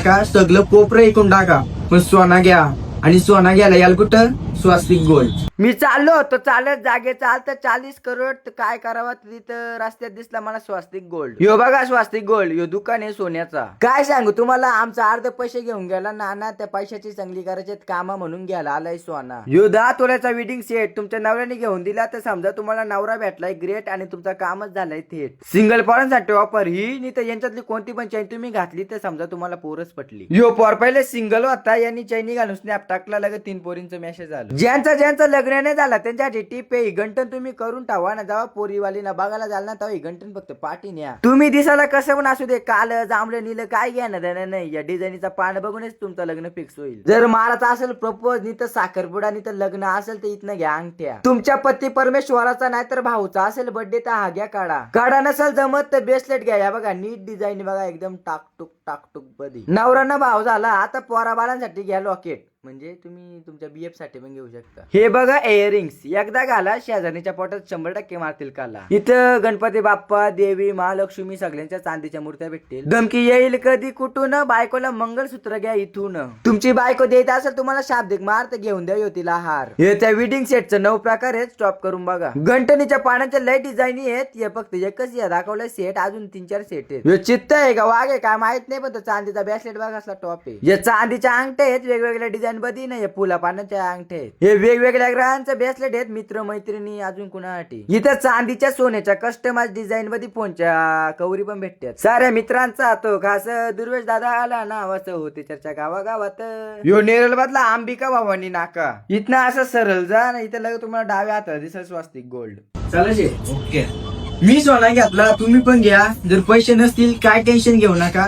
का सगळं कोपरं ऐकून टाका, पण सोना घ्या. आणि सोना घ्यायला याल कुठं? स्वस्तिक गोल्ड. मी चाललो होतो चालत जागे चालत 40 करोड तर काय करावं तिथं रस्त्यात दिसला मला स्वस्तिक गोल्ड. यो बघा स्वस्तिक गोल्ड, यो दुकान आहे सोन्याचा. काय सांगू तुम्हाला, आमचा अर्ध पैसे घेऊन गेला नाना, त्या पैशाची चांगली करायचे कामा म्हणून घ्यायला आलाय सोना. यो 10 तोल्याचा वेडिंग सेट तुमच्या नवऱ्याने घेऊन दिला तर समजा तुम्हाला नवरा भेटलाय ग्रेट आणि तुमचा कामच झालाय थेट. सिंगल पोरांसाठी ऑफर ही, नाही तर यांच्यातली कोणती पण चैन तुम्ही घातली तर समजा तुम्हाला पोरच पटली. यो पोर पहिले सिंगल होता, यांनी चैनी घालून स्नॅप टाकला, लगे 3 पोरींचा मेसेज आला. ज्यांचा लग्न नाही झाला त्यांच्यासाठी टिप आहे, घंटन तुम्ही करून टावा ना, जेव्हा पोरीवालीना बघायला जाल ना तेव्हा घंटन फक्त पाठी न्या. तुम्ही दिसायला कसं पण असू दे, काल जांभळं नीलं काय घ्या ना देणार नाही, या डिझाईनचा पान बघूनच तुमचं लग्न फिक्स होईल. जर मारायचा असेल प्रपोज, नाही तर साखरपुडा, नाही तर लग्न असेल तर इथनं घ्या अंगठ्या. तुमच्या पती परमेश्वराचा नाही तर भाऊचा असेल बर्थडे तर हा घ्या काढा नसेल जमत तर ब्रेसलेट घ्या. बघा नीट डिझाईन बघा, एकदम टाकटुक बदी. नवरा भाऊ झाला, आता पोरा बाळांसाठी घ्या लॉकेट, म्हणजे तुम्ही तुमच्या बीएफ साठी पण घेऊ शकता. हे बघा इयरिंग्स, एकदा घाला शेजारणीच्या पोटात 100% मारतील काला. इथं गणपती बाप्पा, देवी, महालक्ष्मी सगळ्यांच्या चांदीच्या मूर्त्या भेटतील. धमकी येईल कधी कुठून, बायकोला मंगलसूत्र घ्या इथून. तुमची बायको देत असेल तुम्हाला शाब्दिक मार तर घेऊन द्या तिला हार. हे त्या वेडिंग सेटचं 9 प्रकार आहेत, स्टॉप करून बघा. गंटणीच्या पाण्याच्या लय डिझाईन आहेत, हे फक्त एकच या दाखवलंय सेट, अजून 3-4 सेट आहेत. हे चित्त आहे का वाघ आहे काय माहित नाही, पण तो चांदीचा ब्रेसलेट बघा असला टॉप आहे. हे चांदीच्या अंगठ्या आहेत, वेगवेगळ्या डिझाईन बदी नाही, फुला पानाच्या अंगठे आहेत. हे वेगवेगळ्या ग्रहांचे ब्रेसलेट आहेत, मित्र मैत्रिणी अजून कुणासाठी. इथं चांदीच्या सोन्याच्या कस्टमाइज डिझाईन मध्ये फोनच्या कवरी पण भेटतात. साऱ्या मित्रांचा तो खास दुर्वेश दादा आला ना, असं होते चर्चा गावागावात. यो नेरळ मधला अंबिका भवानी नाका, इथनं असं सरळ जा ना, इथं लगे तुम्हाला डाव्या हातात दिसेल स्वस्तिक गोल्ड. चला जे ओके, मी सोना घेतला, तुम्ही पण घ्या. जर पैसे नसतील काय टेन्शन घेऊ नका.